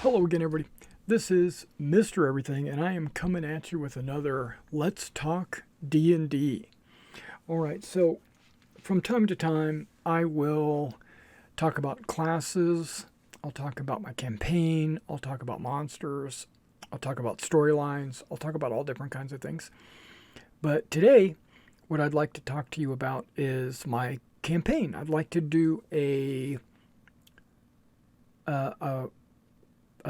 Hello again, everybody. This is Mr. Everything, and I am coming at you with another Let's Talk D&D. Alright, so from time to time, I will talk about classes, I'll talk about my campaign, I'll talk about monsters, I'll talk about storylines, I'll talk about all different kinds of things. But today, what I'd like to talk to you about is my campaign. I'd like to do a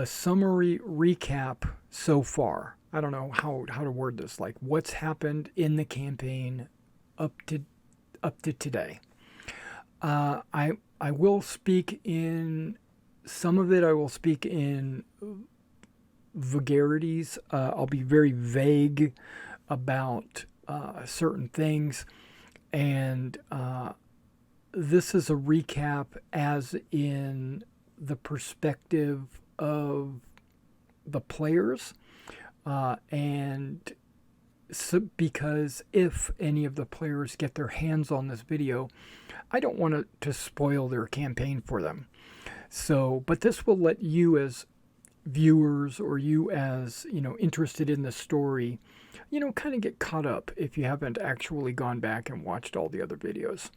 summary recap so far. I don't know how to word this, like what's happened in the campaign up to today. I will speak in some of it. I will speak in vagaries. I'll be very vague about certain things, and this is a recap as in the perspective of the players, and so because if any of the players get their hands on this video, I don't want to spoil their campaign for them. So, but this will let you as viewers, or you as, interested in the story, kind of get caught up if you haven't actually gone back and watched all the other videos.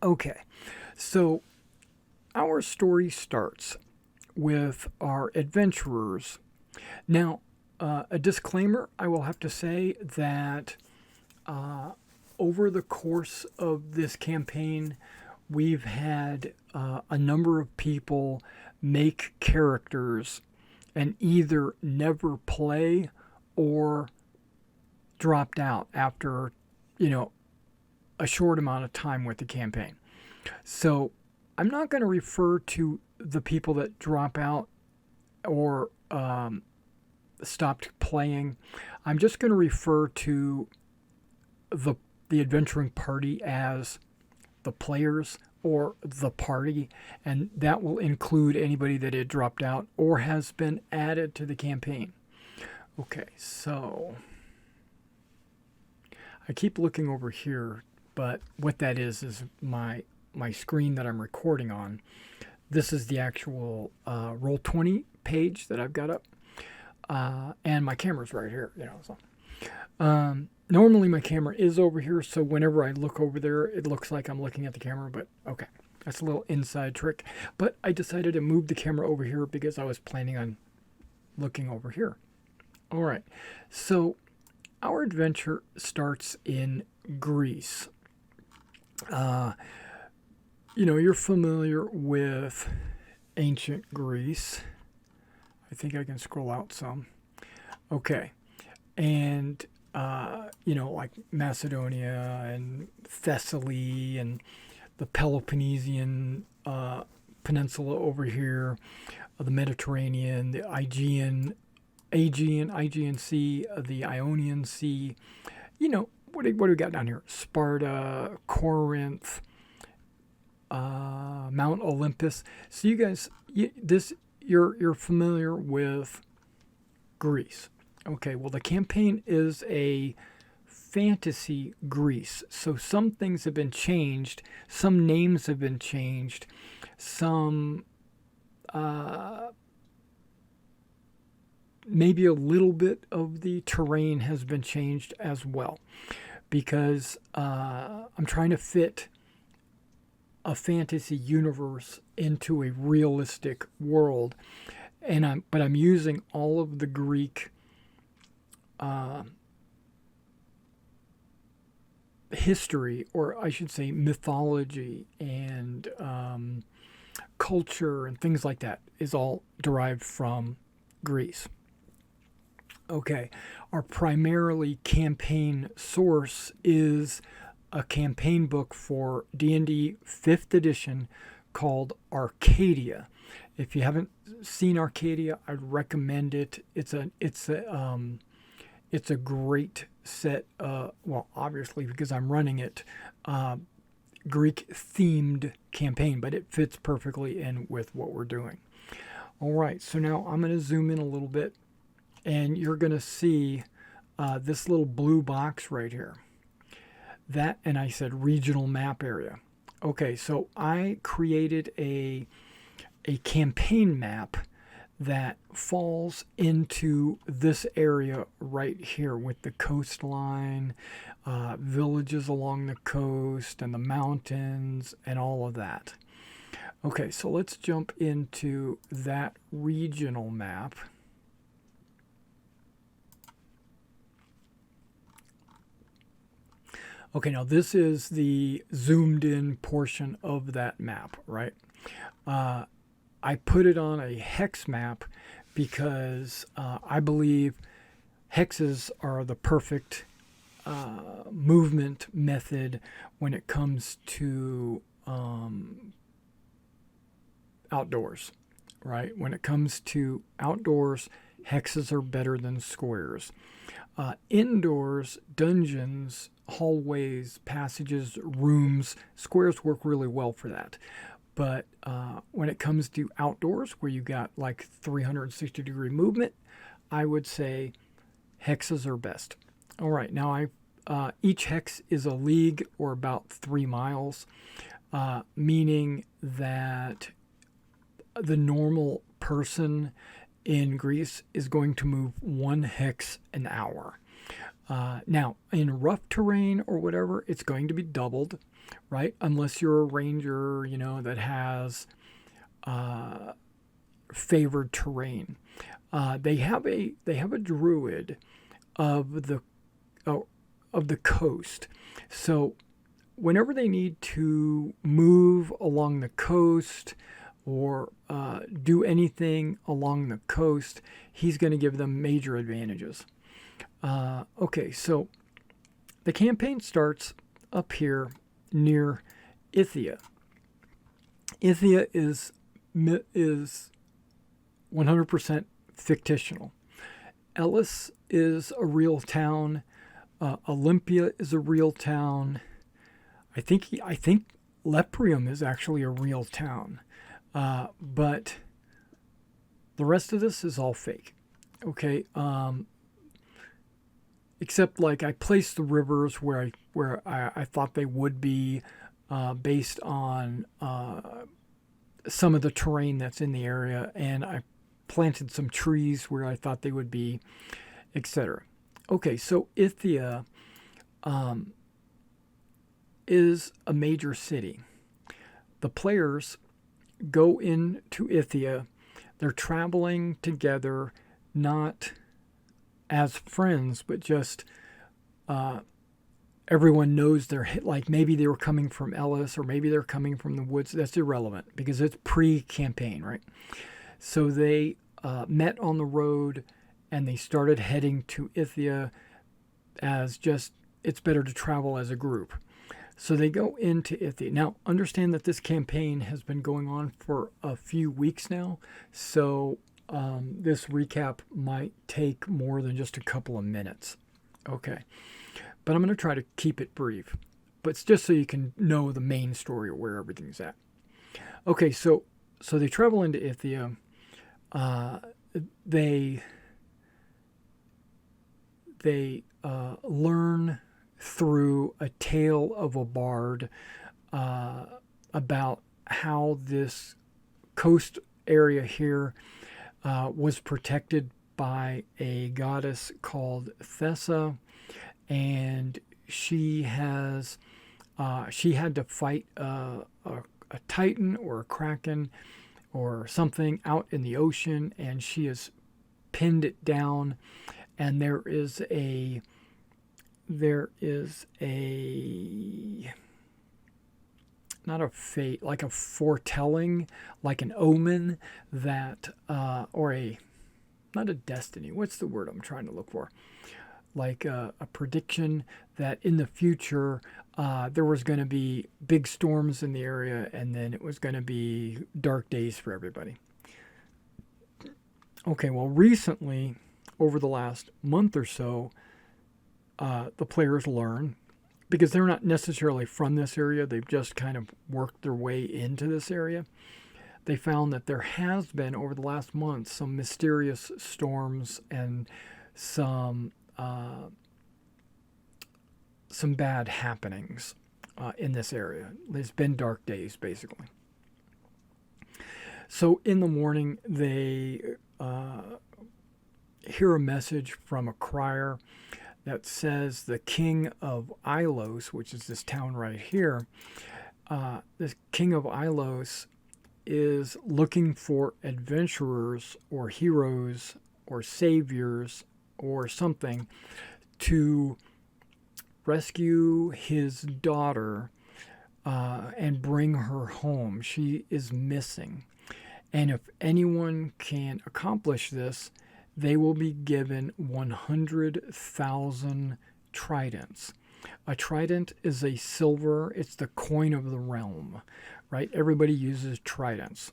Okay, so our story starts with our adventurers. Now, a disclaimer, I will have to say that over the course of this campaign, we've had a number of people make characters and either never play or dropped out after, a short amount of time with the campaign. So I'm not going to refer to the people that drop out or stopped playing. I'm just going to refer to the adventuring party as the players or the party, and that will include anybody that had dropped out or has been added to the campaign. Okay, so I keep looking over here, but what that is my screen that I'm recording on. This is the actual Roll20 page that I've got up, and my camera's right here. So normally my camera is over here, so whenever I look over there, it looks like I'm looking at the camera. But okay, that's a little inside trick. But I decided to move the camera over here because I was planning on looking over here. All right, so our adventure starts in Greece. You're familiar with ancient Greece. I think I can scroll out some. Okay. And, like Macedonia and Thessaly and the Peloponnesian Peninsula over here, the Mediterranean, the Aegean Sea, the Ionian Sea. What do we got down here? Sparta, Corinth, Mount Olympus. So you guys, you're familiar with Greece. Okay, well, the campaign is a fantasy Greece. So some things have been changed, some names have been changed, some maybe a little bit of the terrain has been changed as well, because I'm trying to fit a fantasy universe into a realistic world, but I'm using all of the Greek history, or I should say mythology and culture and things like that is all derived from Greece. Okay, our primarily campaign source is a campaign book for D&D 5th edition called Arcadia. If you haven't seen Arcadia, I'd recommend it. It's a great set. Well, obviously because I'm running it, Greek themed campaign, but it fits perfectly in with what we're doing. All right, so now I'm going to zoom in a little bit, and you're going to see this little blue box right here. That, and I said regional map area. Okay, so I created a campaign map that falls into this area right here with the coastline, villages along the coast, and the mountains, and all of that. Okay, so let's jump into that regional map. Okay, now this is the zoomed in portion of that map, right? I put it on a hex map because I believe hexes are the perfect movement method when it comes to outdoors, right? When it comes to outdoors, hexes are better than squares. Indoors, dungeons, hallways, passages, rooms, squares work really well for that. But when it comes to outdoors, where you got like 360-degree movement, I would say hexes are best. All right, now each hex is a league, or about 3 miles, meaning that the normal person in Greece is going to move 1 hex an hour. Now, in rough terrain or whatever, it's going to be doubled, right? Unless you're a ranger, that has favored terrain. They have a druid of the coast. So whenever they need to move along the coast or do anything along the coast, he's going to give them major advantages. Okay, so the campaign starts up here near Ithia. Ithia is 100% fictional. Ellis is a real town. Olympia is a real town. I think Leprium is actually a real town. But the rest of this is all fake. Okay. Except like I placed the rivers where I thought they would be, based on some of the terrain that's in the area, and I planted some trees where I thought they would be, etc. Okay, so Ithia is a major city. The players go into Ithia. They're traveling together, not as friends, but just everyone knows they're like maybe they were coming from Ellis or maybe they're coming from the woods. That's irrelevant because it's pre-campaign, right? So they met on the road and they started heading to Ithia as just it's better to travel as a group. So they go into Ithia. Now, understand that this campaign has been going on for a few weeks now, so this recap might take more than just a couple of minutes. Okay. But I'm going to try to keep it brief. But it's just so you can know the main story or where everything's at. Okay, so they travel into Ithia. They learn through a tale of a bard about how this coast area here was protected by a goddess called Thessa, and she had to fight a titan or a kraken or something out in the ocean, and she has pinned it down. And there is a not a fate, like a foretelling, like an omen that, or not a destiny. What's the word I'm trying to look for? Like a prediction that in the future there was going to be big storms in the area, and then it was going to be dark days for everybody. Okay, well, recently, over the last month or so, the players learn, because they're not necessarily from this area, they've just kind of worked their way into this area. They found that there has been, over the last month, some mysterious storms and some bad happenings in this area. There's been dark days, basically. So in the morning, they hear a message from a crier that says the king of Ilos, which is this town right here, this king of Ilos is looking for adventurers or heroes or saviors or something to rescue his daughter and bring her home. She is missing. And if anyone can accomplish this, they will be given 100,000 tridents. A trident is a silver, it's the coin of the realm, right? Everybody uses tridents.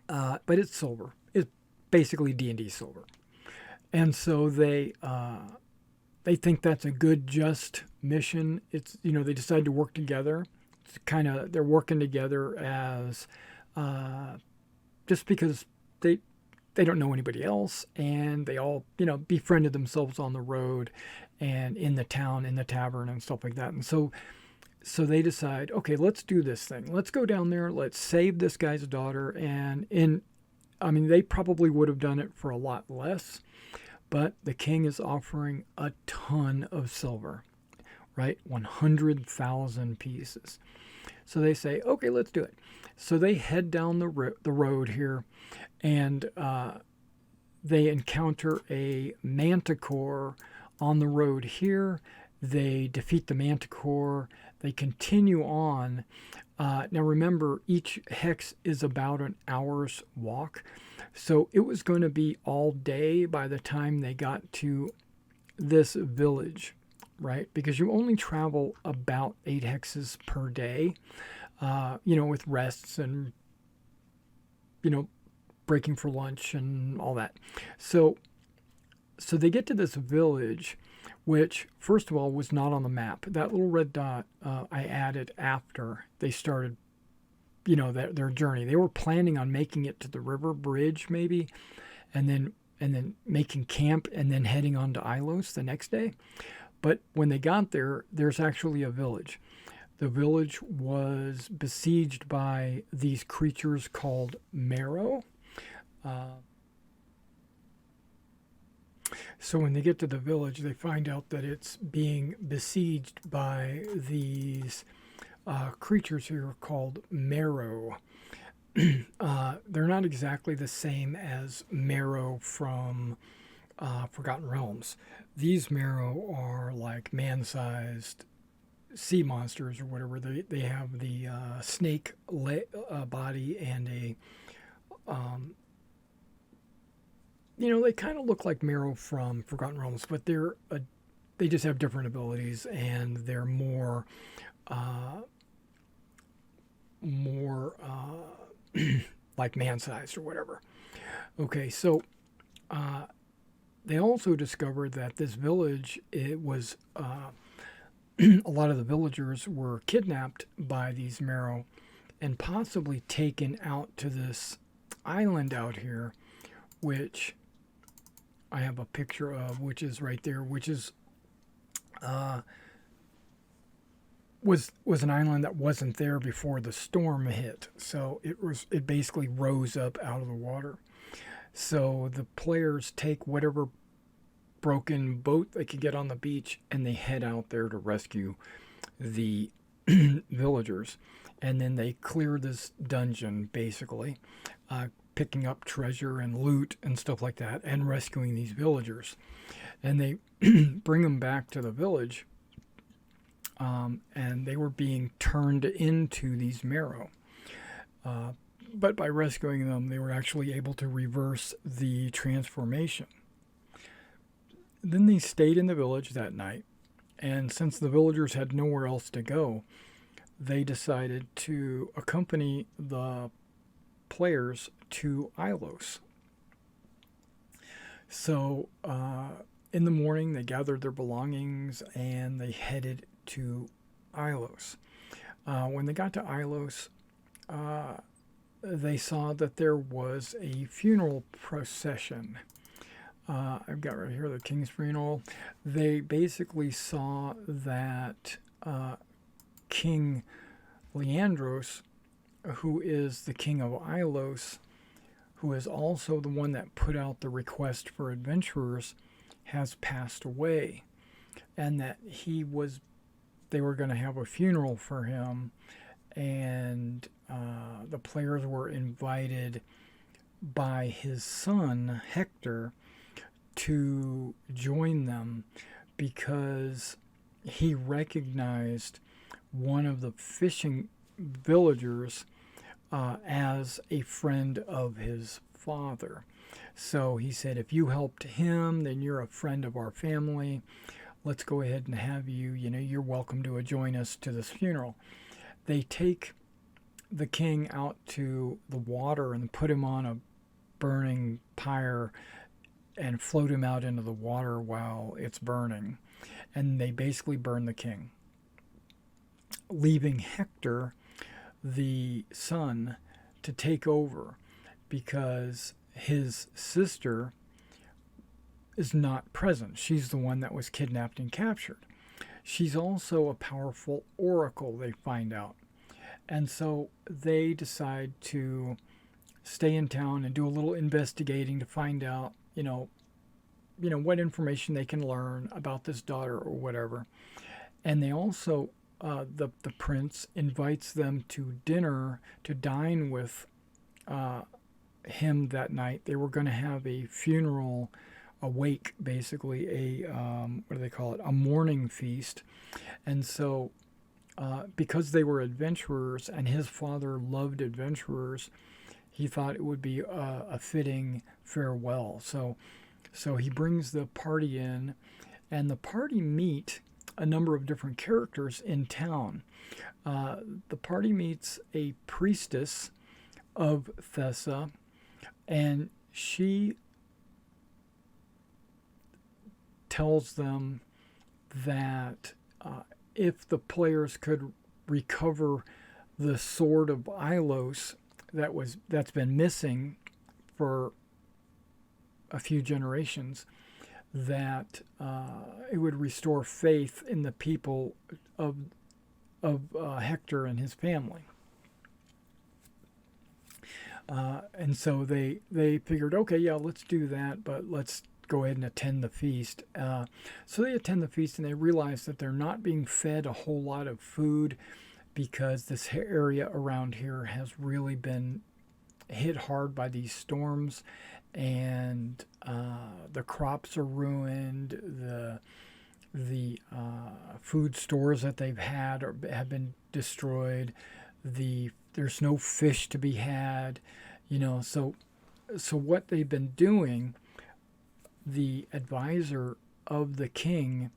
But it's silver. It's basically D&D silver. And so they think that's a good, just mission. It's, they decide to work together. It's they're working together as just because they don't know anybody else, and they all, befriended themselves on the road and in the town, in the tavern and stuff like that. And so they decide, okay, let's do this thing. Let's go down there. Let's save this guy's daughter. And they probably would have done it for a lot less, but the king is offering a ton of silver, right? 100,000 pieces. So they say, okay, let's do it. So they head down the road here, and they encounter a manticore on the road here. They defeat the manticore. They continue on. Now remember, each hex is about an hour's walk. So it was going to be all day by the time they got to this village, right? Because you only travel about 8 hexes per day, with rests and, breaking for lunch and all that. So they get to this village, which, first of all, was not on the map. That little red dot I added after they started, their journey. They were planning on making it to the river bridge, maybe, and then making camp and then heading on to Ilos the next day. But when they got there, there's actually a village. The village was besieged by these creatures called Marrow. So when they get to the village, they find out that it's being besieged by these creatures here called Marrow. They're not exactly the same as Marrow from Forgotten Realms. These Marrow are like man-sized sea monsters or whatever. They have the snake body and a they kind of look like Marrow from Forgotten Realms, but they just have different abilities, and they're more like man-sized or whatever. Okay, so they also discovered that this village, it was a lot of the villagers were kidnapped by these Marrow and possibly taken out to this island out here, which I have a picture of, which is right there, which is was an island that wasn't there before the storm hit. So it basically rose up out of the water. So the players take whatever broken boat they could get on the beach, and they head out there to rescue the villagers. And then they clear this dungeon, basically, picking up treasure and loot and stuff like that, and rescuing these villagers. And they bring them back to the village, and they were being turned into these Marrow. But by rescuing them, they were actually able to reverse the transformation. Then they stayed in the village that night, and since the villagers had nowhere else to go, they decided to accompany the players to Ilos. So in the morning, they gathered their belongings and they headed to Ilos. When they got to Ilos, they saw that there was a funeral procession. I've got right here the king's funeral. They basically saw that King Leandros, who is the king of Ilos, who is also the one that put out the request for adventurers, has passed away, and that they were going to have a funeral for him, and the players were invited by his son Hector to join them because he recognized one of the fishing villagers as a friend of his father. So he said, if you helped him, then you're a friend of our family. Let's go ahead and have you, you're welcome to join us to this funeral. They take the king out to the water and put him on a burning pyre and float him out into the water while it's burning. And they basically burn the king, leaving Hector, the son, to take over because his sister is not present. She's the one that was kidnapped and captured. She's also a powerful oracle, they find out. And so they decide to stay in town and do a little investigating to find out, what information they can learn about this daughter or whatever. And they also, the prince invites them to dinner to dine with him that night. They were going to have a funeral, a wake, basically, what do they call it? A mourning feast. And so, because they were adventurers and his father loved adventurers, he thought it would be a fitting farewell. So he brings the party in, and the party meet a number of different characters in town. The party meets a priestess of Thessa, and she tells them that if the players could recover the sword of Ilos that's been missing for a few generations, that it would restore faith in the people of Hector and his family. And so they figured, okay, yeah, let's do that, but let's go ahead and attend the feast. So they attend the feast, and they realize that they're not being fed a whole lot of food because this area around here has really been hit hard by these storms, and the crops are ruined. The food stores that they've had have been destroyed. There's no fish to be had, So what they've been doing, the advisor of the king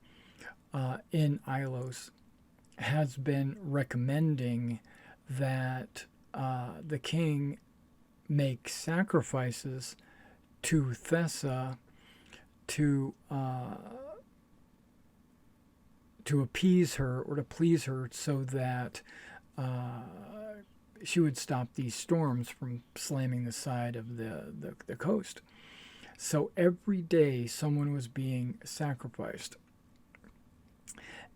in Ilos has been recommending that the king make sacrifices to Thessa to appease her or to please her, so that she would stop these storms from slamming the side of the coast. So every day someone was being sacrificed.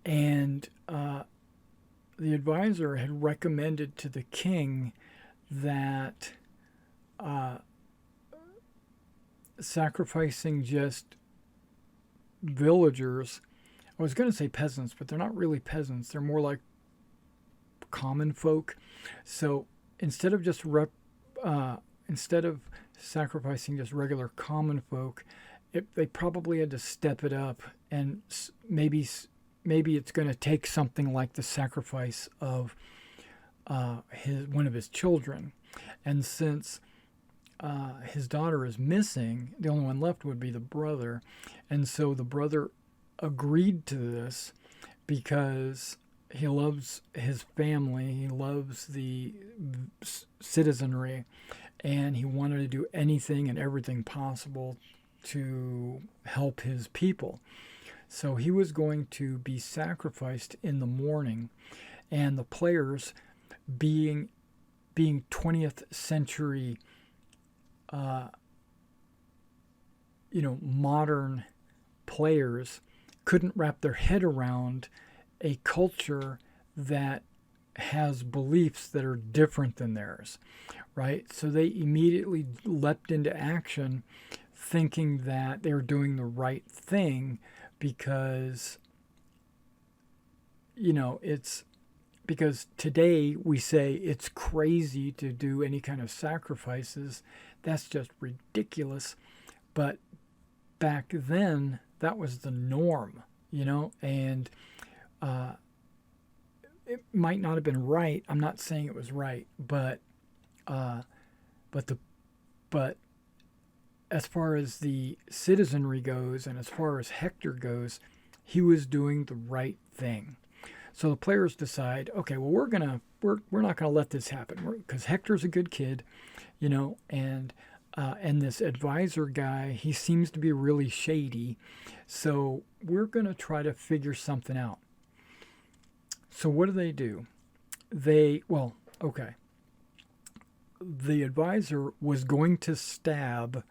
And the advisor had recommended to the king that sacrificing just villagers, I was going to say peasants, but they're not really peasants. They're more like common folk. So instead of sacrificing just regular common folk, they probably had to step it up, and maybe it's going to take something like the sacrifice of one of his children. And since his daughter is missing, the only one left would be the brother. And so the brother agreed to this because he loves his family, he loves the citizenry, and he wanted to do anything and everything possible to help his people. So he was going to be sacrificed in the morning, and the players, being 20th century modern players, couldn't wrap their head around a culture that has beliefs that are different than theirs, right? So they immediately leapt into action thinking that they're doing the right thing because, it's because today we say it's crazy to do any kind of sacrifices. That's just ridiculous. But back then, that was the norm, and it might not have been right. I'm not saying it was right, but uh, but the but as far as the citizenry goes, and as far as Hector goes, he was doing the right thing. So the players decide, okay, well we're not gonna let this happen because Hector's a good kid, and this advisor guy, he seems to be really shady, so we're gonna try to figure something out. So what do? Okay, the advisor was going to stab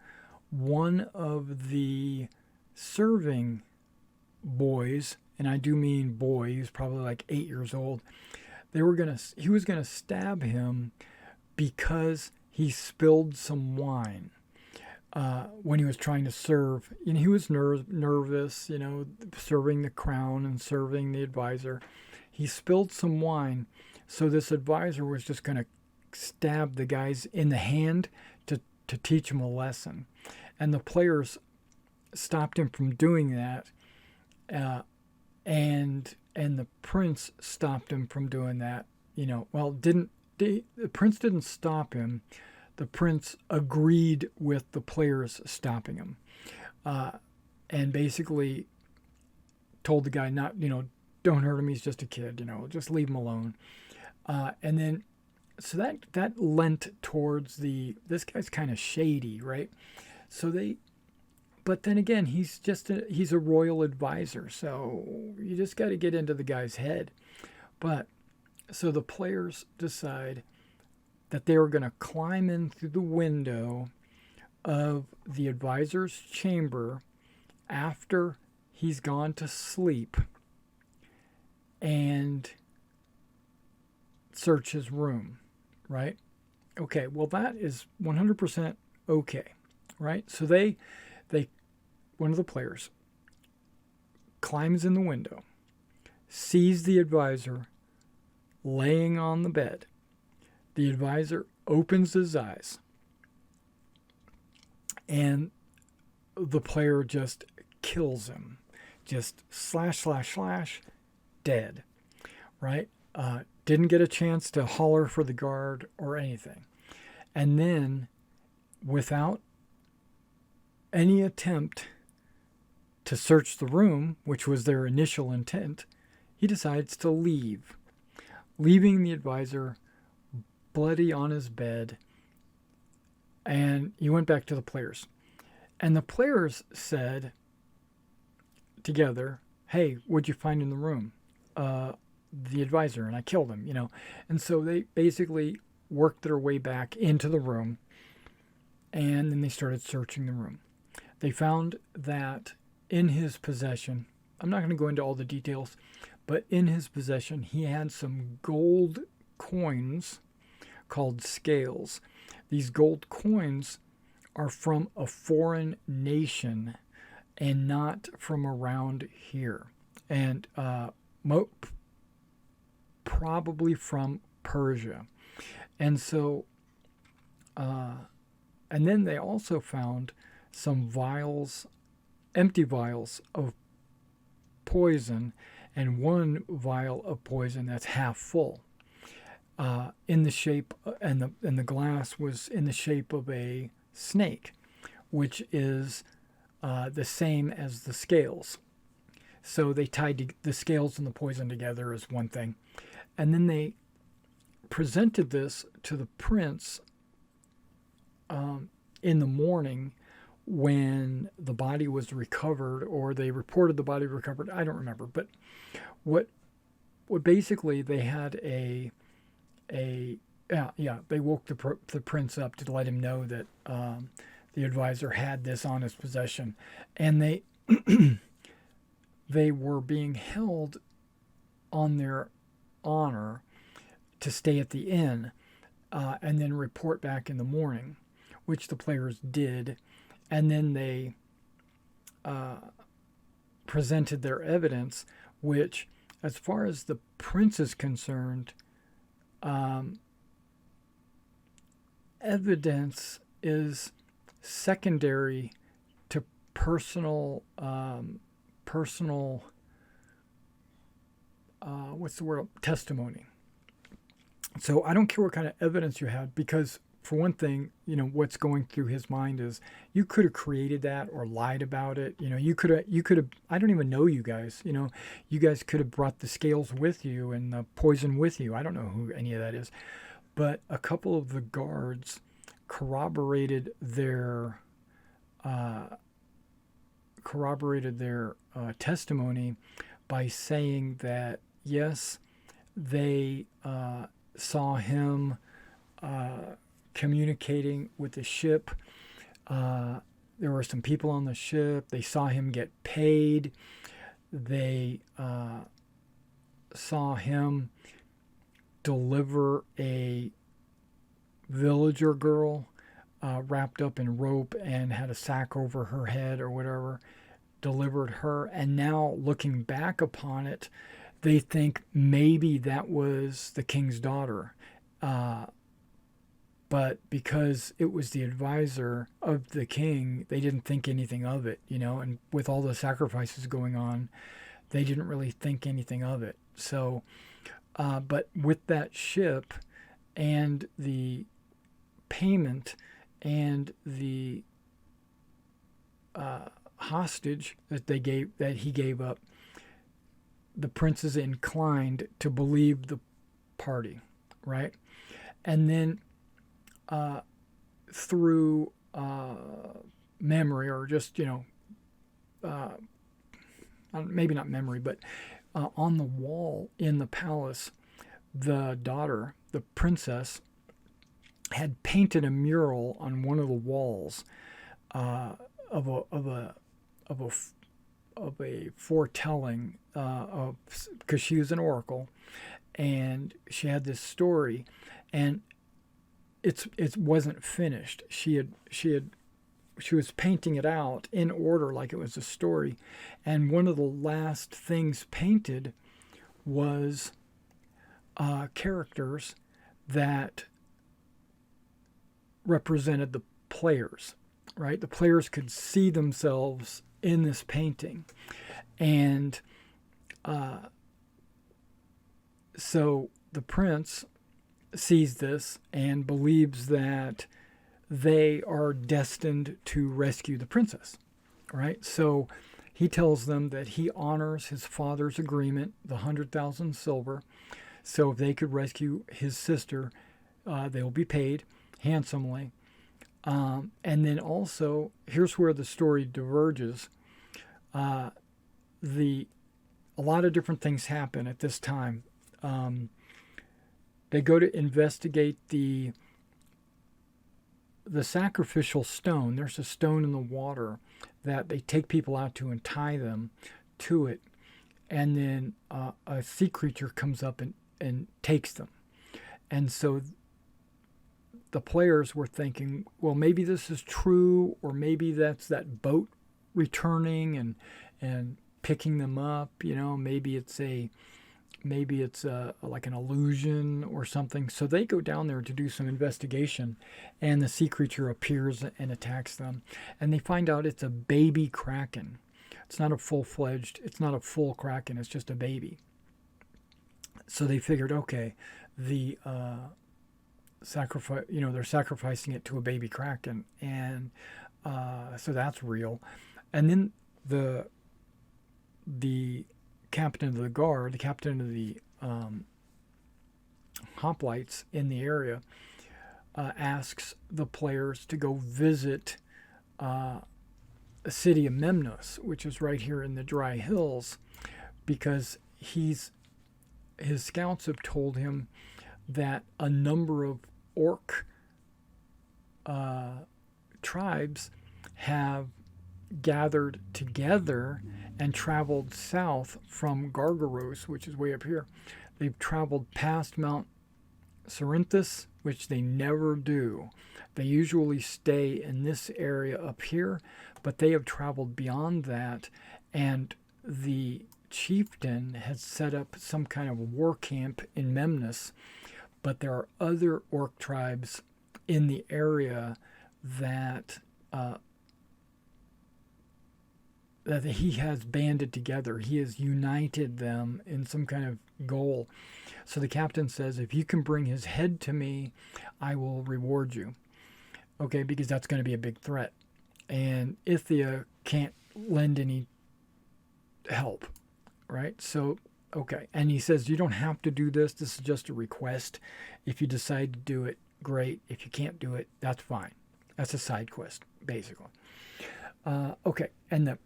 one of the serving boys, and I do mean boy, he was probably like 8 years old. He was gonna stab him because he spilled some wine when he was trying to serve. He was nervous, serving the crown and serving the advisor. He spilled some wine, so this advisor was just gonna stab the guys in the hand to teach him a lesson, and the players stopped him from doing that. And the prince stopped him from doing that. The prince didn't stop him. The prince agreed with the players stopping him, and basically told the guy not, don't hurt him. He's just a kid. Just leave him alone. And then, so that lent towards this guy's kind of shady, right? But then again, he's a royal advisor, so you just got to get into the guy's head. But so the players decide that they were going to climb in through the window of the advisor's chamber after he's gone to sleep and search his room, right? Okay, well that is 100% okay, right? So they one of the players climbs in the window, sees the advisor laying on the bed. The advisor opens his eyes, and the player just kills him. Just slash, slash, slash, dead, right? Didn't get a chance to holler for the guard or anything. And then, without any attempt to search the room, which was their initial intent, he decides to leave, leaving the advisor bloody on his bed. And he went back to the players. And the players said together, hey, what'd you find in the room? The advisor, and I killed him, And so they basically worked their way back into the room, and then they started searching the room. They found that in his possession, I'm not going to go into all the details, but in his possession, he had some gold coins called scales. These gold coins are from a foreign nation and not from around here, and probably from Persia. And so, and then they also found some empty vials of poison, and one vial of poison that's half full, in the shape, and the glass was in the shape of a snake, which is the same as the scales. So they tied the scales and the poison together as one thing, and then they presented this to the prince in the morning when the body was recovered, or they reported the body recovered. I don't remember, but what basically they had they woke the prince up to let him know that the advisor had this on his possession, and they they were being held on their honor to stay at the inn and then report back in the morning, which the players did. And then they presented their evidence, which, as far as the prince is concerned, evidence is secondary to personal testimony. So I don't care what kind of evidence you had, because for one thing, what's going through his mind is you could have created that or lied about it. You could have, I don't even know you guys, you guys could have brought the scales with you and the poison with you. I don't know who any of that is, but a couple of the guards corroborated their testimony by saying that, yes, they saw him communicating with the ship. There were some people on the ship. They saw him get paid. They saw him deliver a villager girl wrapped up in rope and had a sack over her head or whatever, delivered her. And now looking back upon it, they think maybe that was the king's daughter. But because it was the advisor of the king, they didn't think anything of it, and with all the sacrifices going on, they didn't really think anything of it. So, but with that ship and the payment and the hostage that he gave up, the prince is inclined to believe the party, right? And then through memory, or just maybe not memory, but on the wall in the palace, the daughter, the princess, had painted a mural on one of the walls of a foretelling, because she was an oracle, and she had this story, and it wasn't finished. She was painting it out in order like it was a story, and one of the last things painted was characters that represented the players, right? The players could see themselves in this painting. And so the prince sees this and believes that they are destined to rescue the princess, right? So he tells them that he honors his father's agreement, the 100,000 silver. So if they could rescue his sister, they will be paid handsomely. And then also, here's where the story diverges. A lot of different things happen at this time. They go to investigate the sacrificial stone. There's a stone in the water that they take people out to and tie them to it. And then a sea creature comes up and takes them. And so the players were thinking, well, maybe this is true, or maybe that's that boat returning and picking them up. Maybe it's like an illusion or something. So they go down there to do some investigation, and the sea creature appears and attacks them. And they find out it's a baby kraken. It's not a it's not a full kraken. It's just a baby. So they figured, okay, the sacrifice, they're sacrificing it to a baby kraken, and so that's real. And then the captain of the guard, the captain of the hoplites in the area, asks the players to go visit the city of Memnos, which is right here in the dry hills, because his scouts have told him that a number of orc tribes have gathered together and traveled south from Gargaros, which is way up here. They've traveled past Mount Cerinthus, which they never do. They usually stay in this area up here, but they have traveled beyond that, and the chieftain has set up some kind of war camp in Memnus, but there are other orc tribes in the area that that he has banded together. He has united them in some kind of goal. So the captain says, if you can bring his head to me, I will reward you. Okay, because that's going to be a big threat. And Ithia can't lend any help, right? So, okay. And he says, you don't have to do this. This is just a request. If you decide to do it, great. If you can't do it, that's fine. That's a side quest, basically. Okay, and the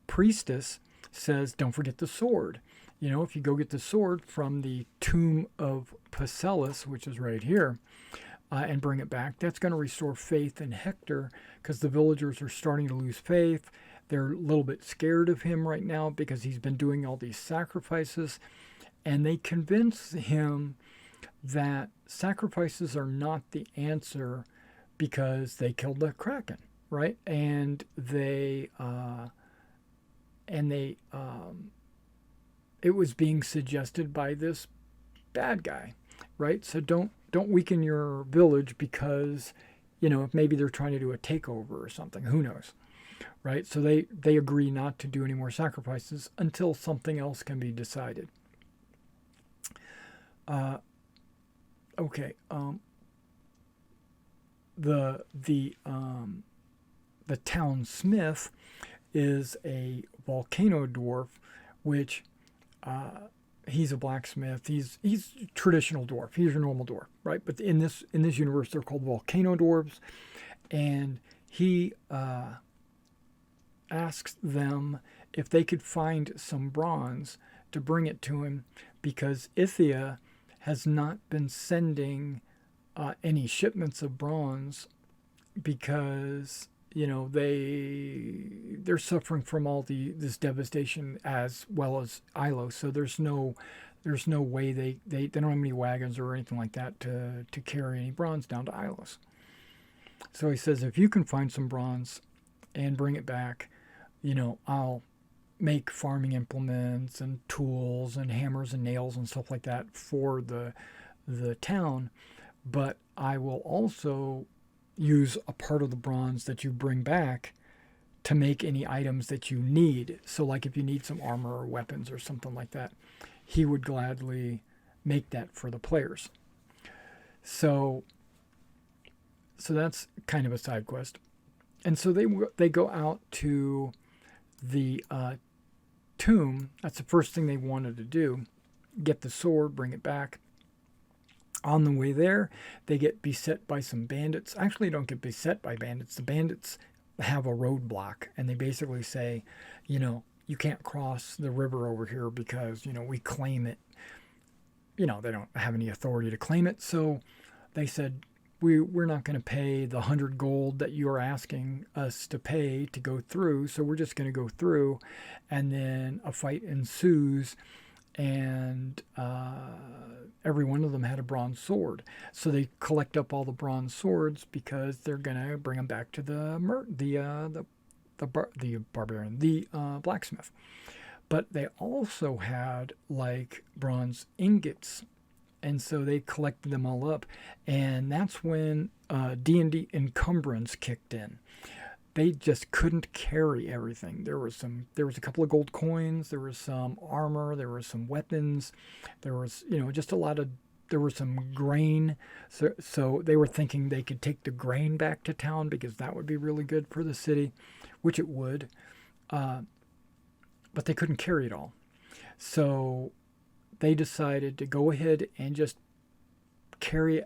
priestess says, don't forget the sword. You know, if you go get the sword from the tomb of Pacellus, which is right here, and bring it back, that's going to restore faith in Hector, because the villagers are starting to lose faith. They're a little bit scared of him right now because he's been doing all these sacrifices, and they convince him that sacrifices are not the answer because they killed the Kraken, right? And it was being suggested by this bad guy, right? So don't weaken your village because, you know, if maybe they're trying to do a takeover or something, who knows, right? So they agree not to do any more sacrifices until something else can be decided. Okay. The town smith is a volcano dwarf, which he's a blacksmith. He's a traditional dwarf. He's a normal dwarf, right? But in this universe, they're called volcano dwarves, and he asks them if they could find some bronze to bring it to him, because Ithia has not been sending any shipments of bronze because, you know, they're suffering from all this devastation as well as Ilo. So there's no way they don't have any wagons or anything like that to carry any bronze down to Ilos. So he says, if you can find some bronze and bring it back, you know, I'll make farming implements and tools and hammers and nails and stuff like that for the town, but I will also use a part of the bronze that you bring back to make any items that you need. So like if you need some armor or weapons or something like that, he would gladly make that for the players. So that's kind of a side quest. And so they go out to the tomb. That's the first thing they wanted to do. Get the sword, bring it back. On the way there, they get beset by some bandits. Actually, they don't get beset by bandits. The bandits have a roadblock, and they basically say, you know, you can't cross the river over here because, you know, we claim it. You know, they don't have any authority to claim it. So they said, we're not going to pay the 100 gold that you're asking us to pay to go through. So we're just going to go through, and then a fight ensues. And every one of them had a bronze sword. So they collect up all the bronze swords because they're gonna bring them back to the blacksmith. But they also had like bronze ingots, and so they collected them all up. And that's when D&D encumbrance kicked in. They just couldn't carry everything. There was a couple of gold coins, there was some armor, there was some weapons, there was, you know, just there was some grain. So they were thinking they could take the grain back to town because that would be really good for the city, which it would. But they couldn't carry it all. So they decided to go ahead and just carry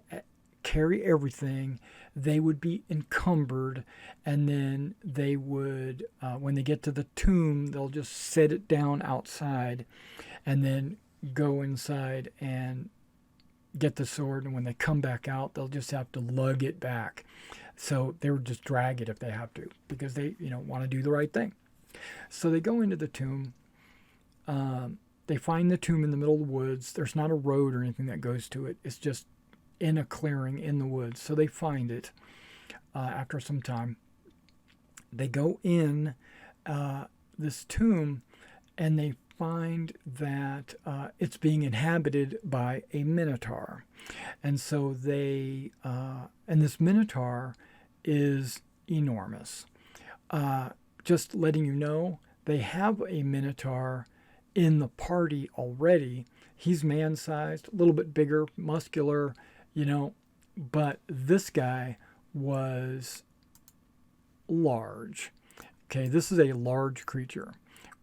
everything. They would be encumbered, and then they would, when they get to the tomb, they'll just set it down outside and then go inside and get the sword. And when they come back out, they'll just have to lug it back. So they would just drag it if they have to, because they, you know, want to do the right thing. So they go into the tomb. they find the tomb in the middle of the woods. There's not a road or anything that goes to it. It's just in a clearing in the woods. So they find it after some time. They go in this tomb, and they find that it's being inhabited by a minotaur. And so they, and this minotaur is enormous. Just letting you know, they have a minotaur in the party already. He's man-sized, a little bit bigger, muscular, but this guy was large. Okay, this is a large creature,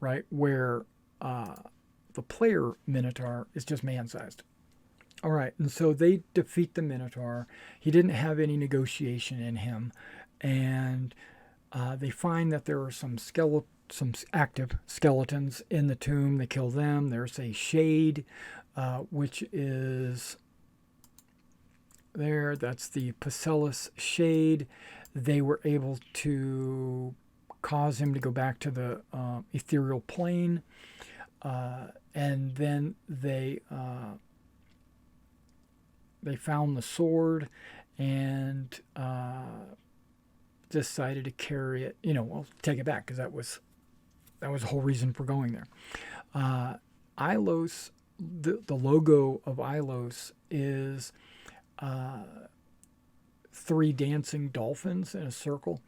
right? Where the player Minotaur is just man-sized. All right, and so they defeat the Minotaur. He didn't have any negotiation in him, and they find that there are some active skeletons in the tomb. They kill them. There's a shade, which is there. That's the Pacellus shade. They were able to cause him to go back to the ethereal plane, and then they found the sword and decided to carry it. Well, take it back, because that was the whole reason for going there. Ilos, the logo of Ilos is 3 dancing dolphins in a circle,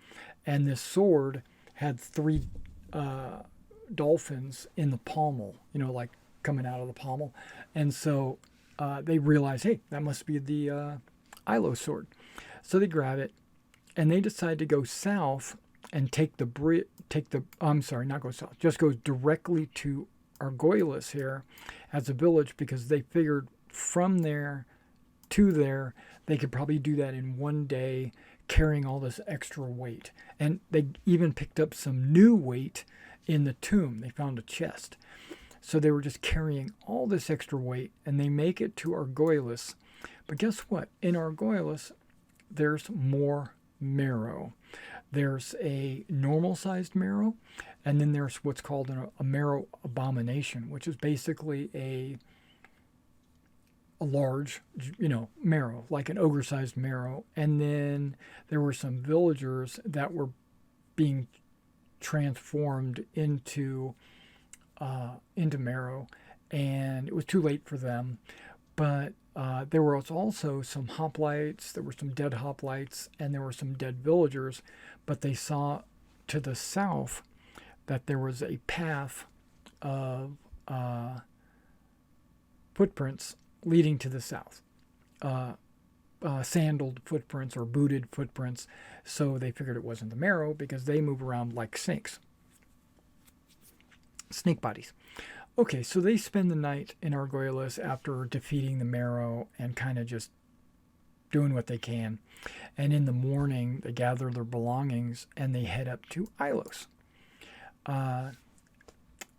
and this sword had 3 dolphins in the pommel, like coming out of the pommel. And so they realize, hey, that must be the Ilos sword. So they grab it, and they decide to go south and not go south, just go directly to Argolis here as a village, because they figured from there to there, they could probably do that in one day, carrying all this extra weight. And they even picked up some new weight in the tomb. They found a chest. So they were just carrying all this extra weight, and they make it to Argolis. But guess what? In Argolis, there's more marrow. There's a normal-sized marrow, and then there's what's called a marrow abomination, which is basically a large, marrow, like an ogre-sized marrow. And then there were some villagers that were being transformed into marrow, and it was too late for them. But there was also some hoplites. There were some dead hoplites, and there were some dead villagers. But they saw to the south that there was a path of footprints leading to the south, sandaled footprints or booted footprints. So they figured it wasn't the marrow, because they move around like snakes. Snake bodies. Okay, so they spend the night in Argolis after defeating the marrow and kind of just doing what they can. And in the morning, they gather their belongings and they head up to Ilos.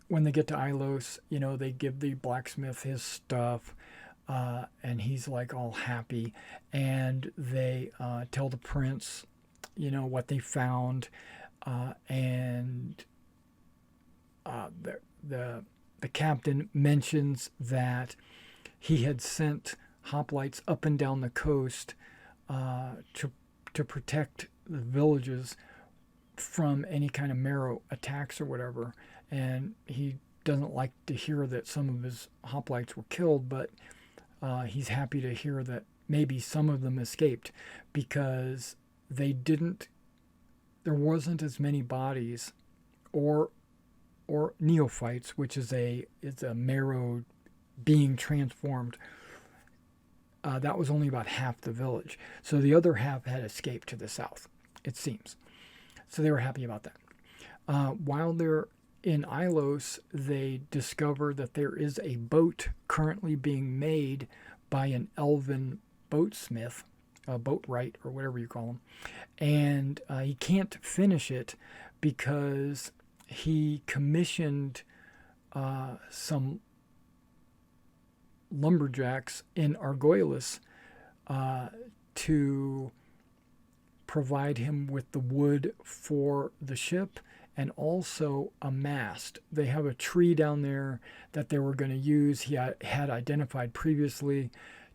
When they get to Ilos, they give the blacksmith his stuff, and he's like all happy. And they tell the prince, what they found, and the captain mentions that he had sent hoplites up and down the coast to protect the villages from any kind of marrow attacks or whatever. And he doesn't like to hear that some of his hoplites were killed, but he's happy to hear that maybe some of them escaped, because there wasn't as many bodies or neophytes, which is a marrow being transformed. That was only about half the village. So the other half had escaped to the south, it seems. So they were happy about that. While they're in Ilos, they discover that there is a boat currently being made by an elven boatsmith, a boatwright, or whatever you call him. And he can't finish it because he commissioned some lumberjacks in Argolis to provide him with the wood for the ship and also a mast. They have a tree down there that they were going to use. He had identified previously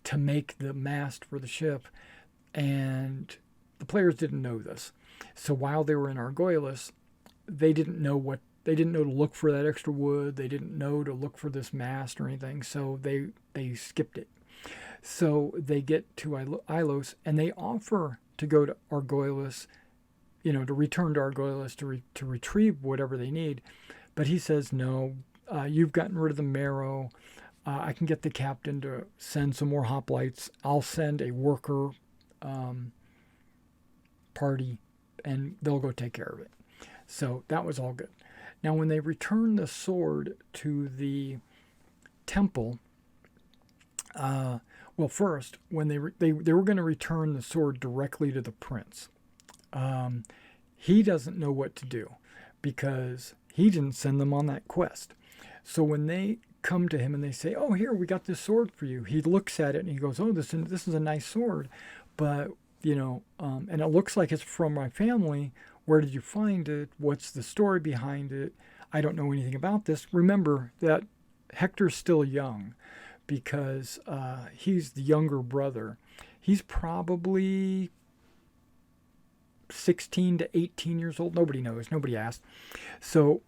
to make the mast for the ship, and the players didn't know this. So while they were in Argolis, they didn't know to look for that extra wood. They didn't know to look for this mast or anything. So they skipped it. So they get to Ilos, and they offer to go to Argolis, to return to Argolis to retrieve whatever they need. But he says, no, you've gotten rid of the Marrow. I can get the captain to send some more hoplites. I'll send a worker party, and they'll go take care of it. So that was all good. Now, when they returned the sword to the temple, first, when they were going to return the sword directly to the prince, he doesn't know what to do because he didn't send them on that quest. So when they come to him and they say, "Oh, here, we got this sword for you," he looks at it and he goes, "Oh, this is a nice sword, but and it looks like it's from my family. Where did you find it? What's the story behind it? I don't know anything about this." Remember that Hector's still young because he's the younger brother. He's probably 16 to 18 years old. Nobody knows. Nobody asked. So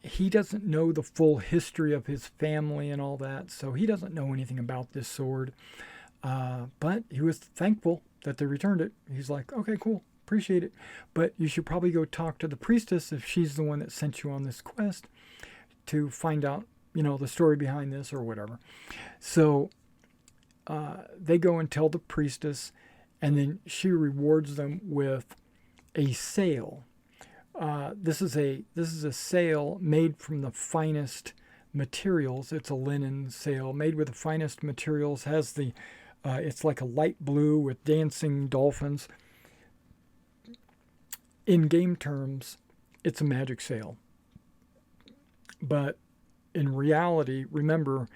he doesn't know the full history of his family and all that. So he doesn't know anything about this sword. But he was thankful that they returned it. He's like, okay, cool. Appreciate it. But you should probably go talk to the priestess if she's the one that sent you on this quest to find out, the story behind this or whatever. So they go and tell the priestess, and then she rewards them with a sail. This is a sail made from the finest materials. It's a linen sail made with the finest materials. Has it's like a light blue with dancing dolphins. In game terms, it's a magic sail. But in reality, remember,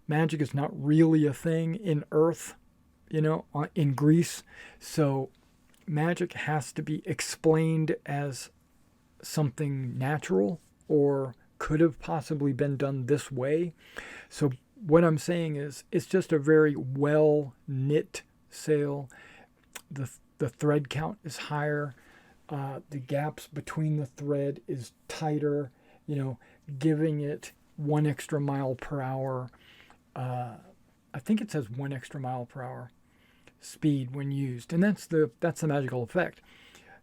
magic is not really a thing in Earth, in Greece. So magic has to be explained as something natural or could have possibly been done this way. So what I'm saying is it's just a very well knit sail. The thread count is higher. The gaps between the thread is tighter, giving it 1 extra mile per hour. I think it says 1 extra mile per hour speed when used, and that's the magical effect.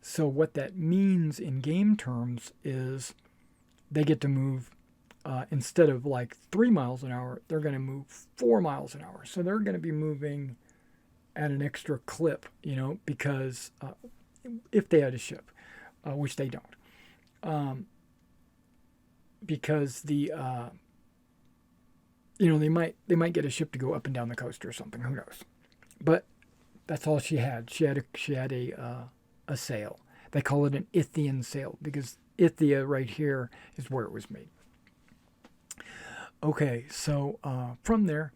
So what that means in game terms is they get to move instead of like 3 miles an hour, they're going to move 4 miles an hour. So they're going to be moving at an extra clip, because if they had a ship, which they don't, because they might get a ship to go up and down the coast or something. Who knows? But that's all she had. She had a sail. They call it an Ithian sail because Ithia right here is where it was made. Okay, so from there,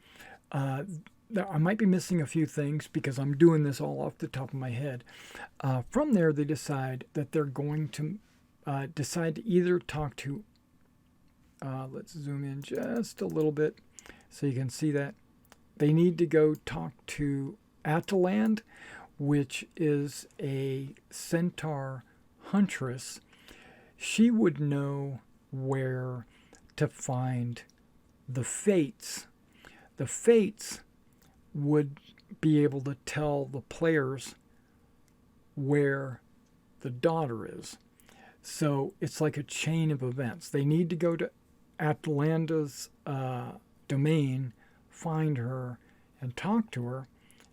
I might be missing a few things because I'm doing this all off the top of my head. From there, they decide that they're going to decide to either talk to, let's zoom in just a little bit so you can see that. They need to go talk to Ataland, which is a centaur huntress. She would know where to find the Fates. The Fates would be able to tell the players where the daughter is. So it's like a chain of events. They need to go to Atalanda's domain, find her, and talk to her,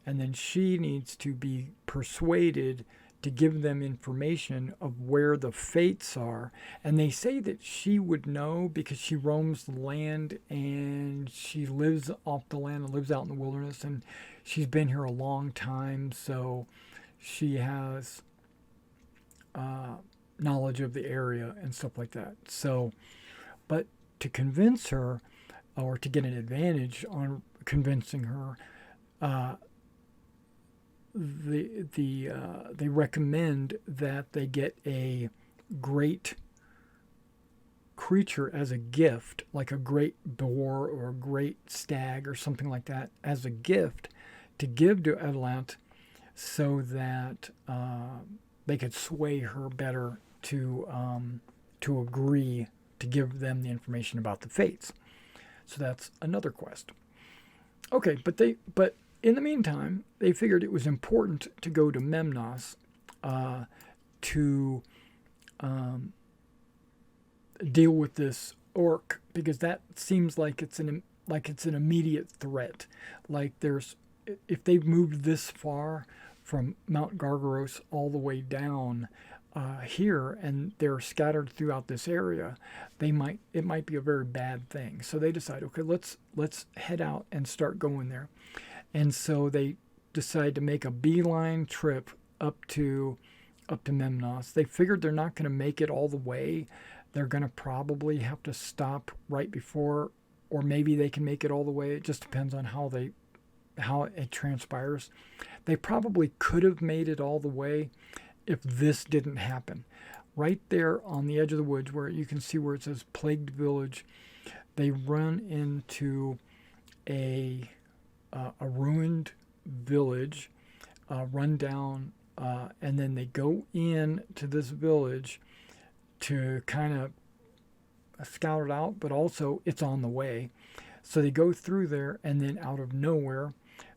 and then she needs to be persuaded to give them information of where the Fates are. And they say that she would know because she roams the land and she lives off the land and lives out in the wilderness, and she's been here a long time, so she has knowledge of the area and stuff like that. So, but to convince her, or to get an advantage on convincing her, they recommend that they get a great creature as a gift, like a great boar or a great stag or something like that, as a gift to give to Ataland so that they could sway her better to agree to give them the information about the fates. So that's another quest. Okay, but in the meantime, they figured it was important to go to Memnos to deal with this orc, because that seems like it's an immediate threat. Like if they've moved this far from Mount Gargaros all the way down here, and they're scattered throughout this area, it might be a very bad thing. So they decide, okay, let's head out and start going there. And so they decide to make a beeline trip up to Memnos. They figured they're not going to make it all the way. They're going to probably have to stop right before, or maybe they can make it all the way. It just depends on how it transpires. They probably could have made it all the way if this didn't happen. Right there on the edge of the woods, where you can see where it says Plagued Village, they run into a ruined village, run down, and then they go in to this village to kind of scout it out, but also it's on the way. So they go through there, and then out of nowhere,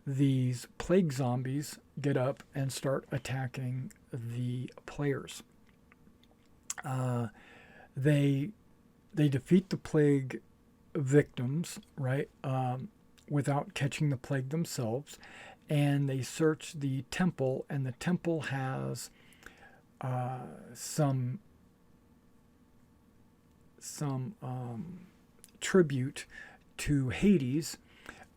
these plague zombies get up and start attacking the players. They defeat the plague victims, right, without catching the plague themselves, and they search the temple, and the temple has some tribute to Hades,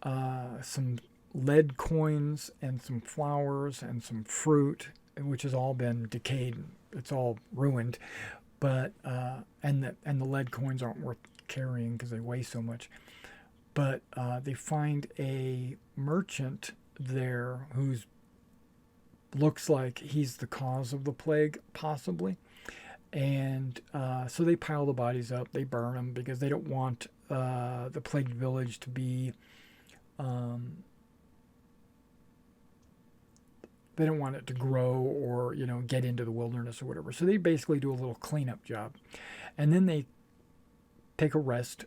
some lead coins and some flowers and some fruit, which has all been decayed. It's all ruined, but and the lead coins aren't worth carrying because they weigh so much. But they find a merchant there who's looks like he's the cause of the plague, possibly. And so they pile the bodies up, they burn them, because they don't want the plagued village to be, they don't want it to grow or, get into the wilderness or whatever. So they basically do a little cleanup job. And then they take a rest,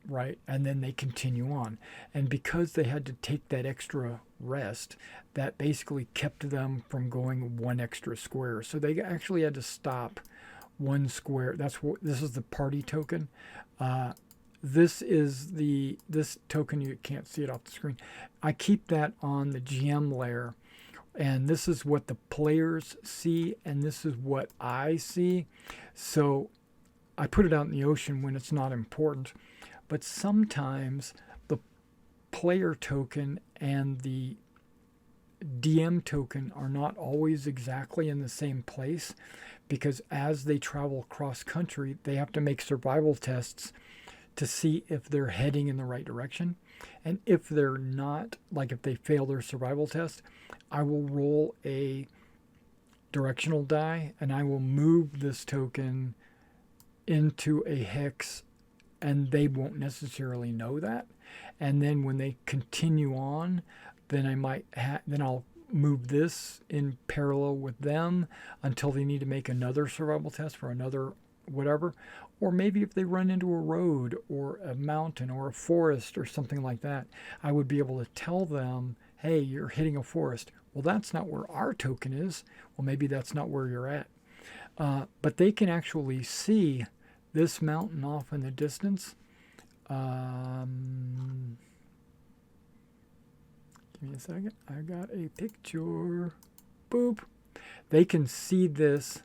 right? And then they continue on. And because they had to take that extra rest, that basically kept them from going one extra square. So they actually had to stop one square. This is the party token. This token, you can't see it off the screen. I keep that on the GM layer, and this is what the players see, and this is what I see. So I put it out in the ocean when it's not important, but sometimes the player token and the DM token are not always exactly in the same place, because as they travel cross country, they have to make survival tests to see if they're heading in the right direction. And if they're not, like if they fail their survival test, I will roll a directional die, and I will move this token into a hex, and they won't necessarily know that. And then when they continue on, then I'll move this in parallel with them until they need to make another survival test for another whatever. Or maybe if they run into a road or a mountain or a forest or something like that, I would be able to tell them, hey, you're hitting a forest. Well, that's not where our token is. Well, maybe that's not where you're at. But they can actually see this mountain off in the distance. Give me a second. I got a picture. Boop. They can see this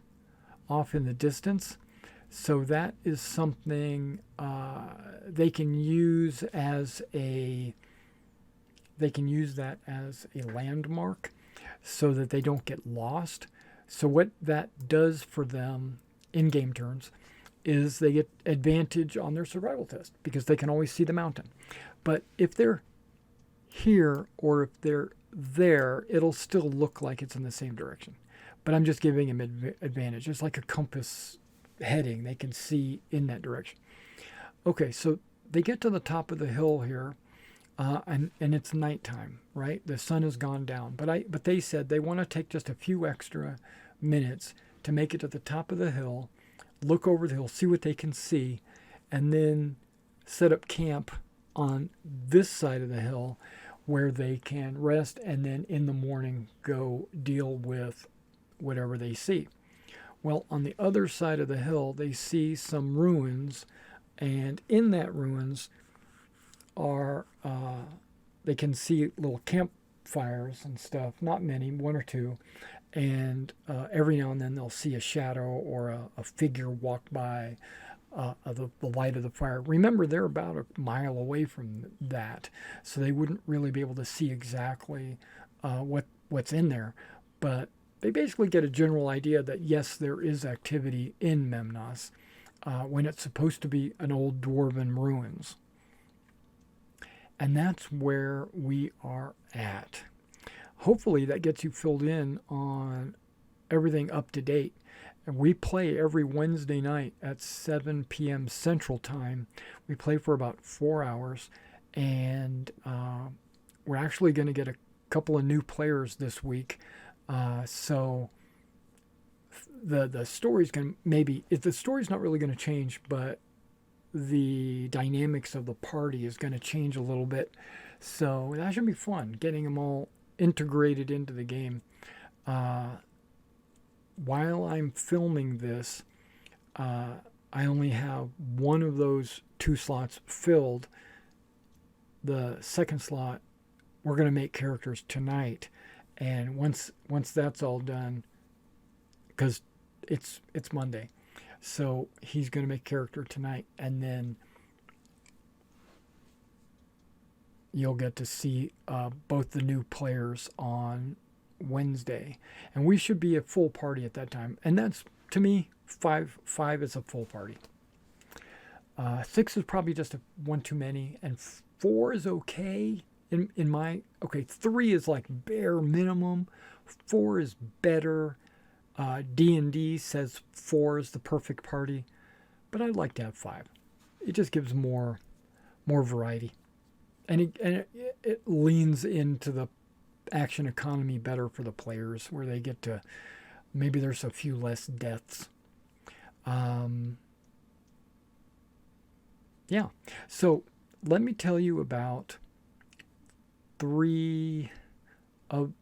off in the distance. So that is something they can use as a landmark so that they don't get lost. So what that does for them in game turns is they get advantage on their survival test because they can always see the mountain. But if they're here or if they're there, it'll still look like it's in the same direction. But I'm just giving them advantage. It's like a compass heading. They can see in that direction. Okay, so they get to the top of the hill here, and it's nighttime, right? The sun has gone down. But they said they want to take just a few extra minutes to make it to the top of the hill, look over the hill, see what they can see, and then set up camp on this side of the hill where they can rest, and then in the morning go deal with whatever they see. Well, on the other side of the hill, they see some ruins, and in that ruins are, they can see little campfires and stuff, not many, one or two, and every now and then they'll see a shadow or a figure walk by the light of the fire. Remember, they're about a mile away from that, so they wouldn't really be able to see exactly what's in there, but they basically get a general idea that yes, there is activity in Memnos when it's supposed to be an old dwarven ruins. And that's where we are at. Hopefully that gets you filled in on everything up to date. And we play every Wednesday night at 7 p.m. Central Time. We play for about 4 hours, and we're actually going to get a couple of new players this week. So the story's going to maybe, if the story's not really going to change, but the dynamics of the party is going to change a little bit. So that should be fun, getting them all integrated into the game. While I'm filming this, I only have one of those 2 slots filled. The second slot, we're going to make characters tonight. And once that's all done, because it's Monday, so he's going to make character tonight, and then you'll get to see both the new players on Wednesday, and we should be a full party at that time. And that's, to me, five is a full party. 6 is probably just one too many, and 4 is okay. In my, okay, 3 is like bare minimum. 4 is better. DND says 4 is the perfect party, but I'd like to have 5. It just gives more variety, and it leans into the action economy better for the players, where they get to, maybe there's a few less deaths. Yeah, so let me tell you about 3 of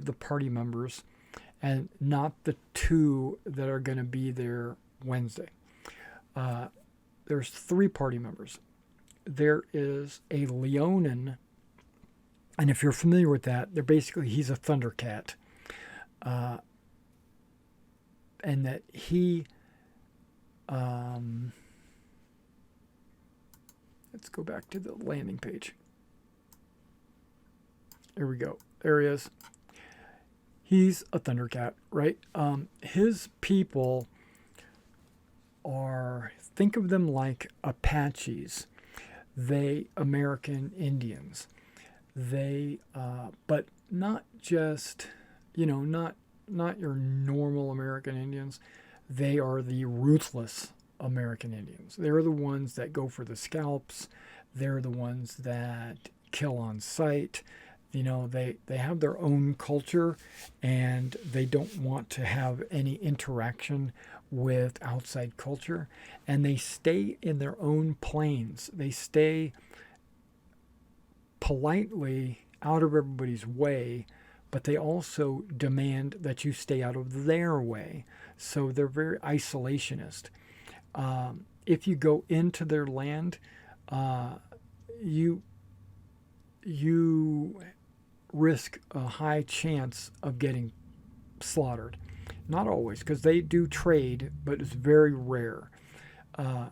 the party members, and not the 2 that are going to be there Wednesday. There's 3 party members. There is a Leonin, and if you're familiar with that, he's a Thundercat, and that he, let's go back to the landing page. Here we go. There he is. He's a Thundercat, right? His people are, think of them like Apaches. They, American Indians. They, but not just, not your normal American Indians. They are the ruthless American Indians. They're the ones that go for the scalps. They're the ones that kill on sight. They have their own culture, and they don't want to have any interaction with outside culture, and they stay in their own planes. They stay politely out of everybody's way, but they also demand that you stay out of their way. So they're very isolationist. If you go into their land, you risk a high chance of getting slaughtered. Not always, because they do trade, but it's very rare. And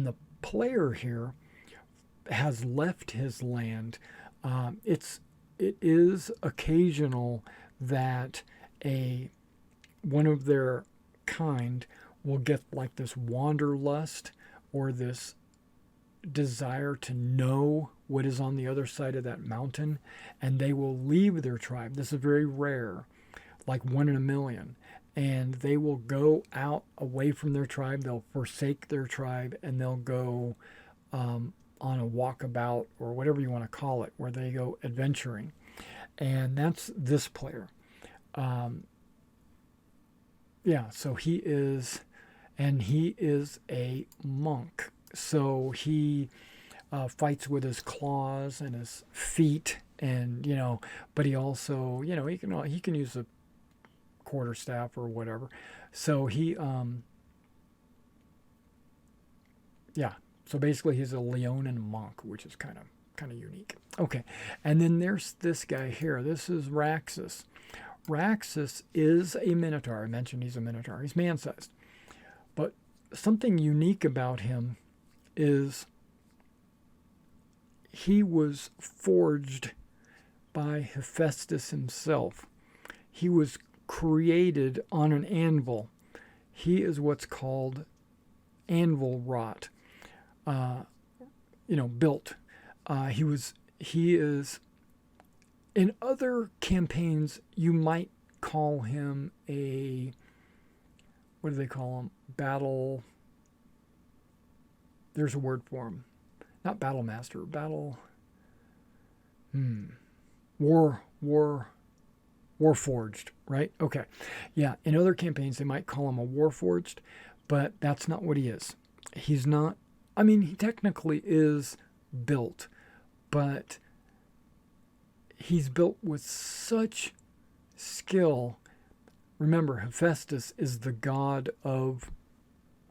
the player here has left his land. It is occasional that one of their kind will get like this wanderlust, or this desire to know what is on the other side of that mountain, and they will leave their tribe. This is very rare, like 1 in a million, and they will go out away from their tribe. They'll forsake their tribe, and they'll go on a walkabout, or whatever you want to call it, where they go adventuring. And that's this player. Yeah, so he is a monk. So he fights with his claws and his feet, and but he also, he can use a quarterstaff or whatever. So he yeah. So basically, he's a Leonin monk, which is kind of unique. Okay, and then there's this guy here. This is Raxus. Raxus is a Minotaur. I mentioned he's a Minotaur. He's man-sized. But something unique about him is he was forged by Hephaestus himself. He was created on an anvil. He is what's called anvil wrought. Built. He is, in other campaigns, you might call him what do they call him? There's a word for him. Not battle master, warforged, right? Okay. Yeah, in other campaigns, they might call him a warforged, but that's not what he is. He's not. I mean, he technically is built, but he's built with such skill. Remember, Hephaestus is the god of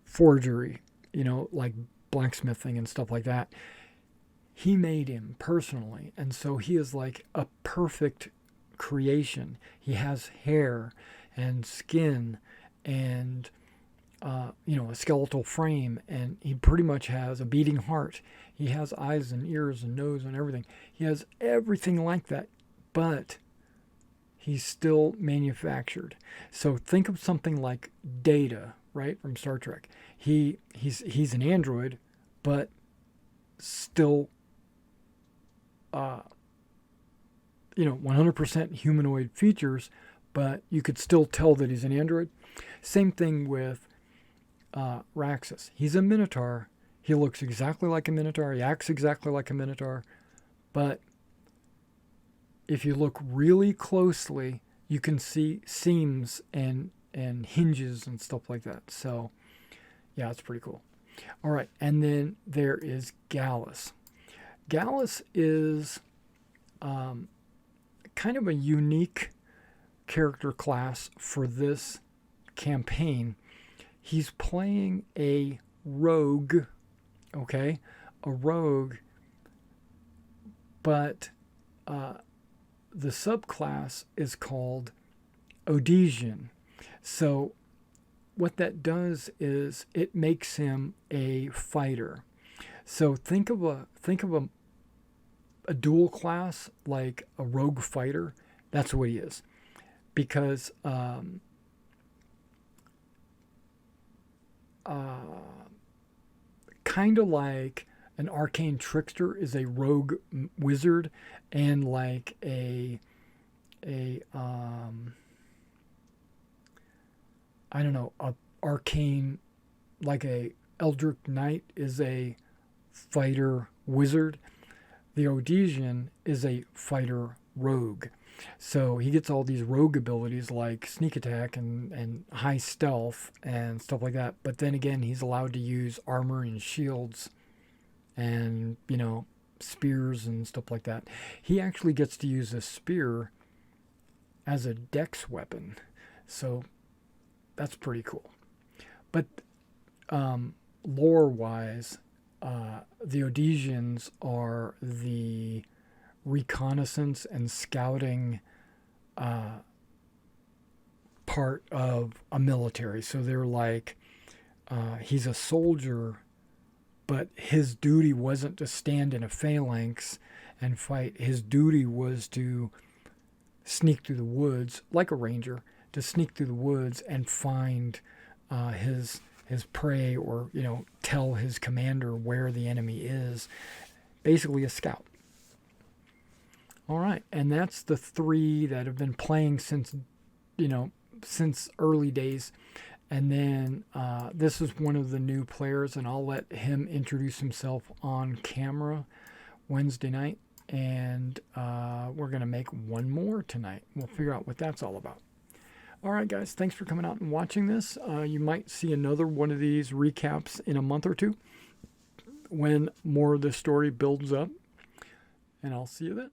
forgery, like blacksmithing and stuff like that. He made him personally, and so he is like a perfect creation. He has hair and skin and a skeletal frame, and he pretty much has a beating heart. He has eyes and ears and nose and everything. He has everything like that, but he's still manufactured. So think of something like Data, right, from Star Trek. He's an android, but still 100% humanoid features, but you could still tell that he's an android. Same thing with Raxus. He's a Minotaur. He looks exactly like a Minotaur. He acts exactly like a Minotaur. But if you look really closely, you can see seams and hinges and stuff like that. So, yeah, it's pretty cool. All right, and then there is Gallus. Gallus is kind of a unique character class for this campaign. He's playing a rogue, okay? A rogue, but the subclass is called Odesian. So what that does is it makes him a fighter. So think of a dual class like a rogue fighter. That's what he is, because kind of like an arcane trickster is a rogue wizard, and like a arcane, like a Eldritch Knight is a fighter wizard. The Odesian is a fighter rogue. So he gets all these rogue abilities like sneak attack and high stealth and stuff like that. But then again, he's allowed to use armor and shields and, spears and stuff like that. He actually gets to use a spear as a dex weapon. So that's pretty cool. But lore-wise, the Odesians are the reconnaissance and scouting part of a military. So they're like, he's a soldier, but his duty wasn't to stand in a phalanx and fight. His duty was to sneak through the woods, like a ranger, to sneak through the woods and find his prey, or tell his commander where the enemy is. Basically a scout. All right, and that's the three that have been playing since since early days. And then this is one of the new players, and I'll let him introduce himself on camera Wednesday night. And we're going to make one more tonight. We'll figure out what that's all about. All right, guys, thanks for coming out and watching this. You might see another one of these recaps in a month or two when more of the story builds up. And I'll see you then.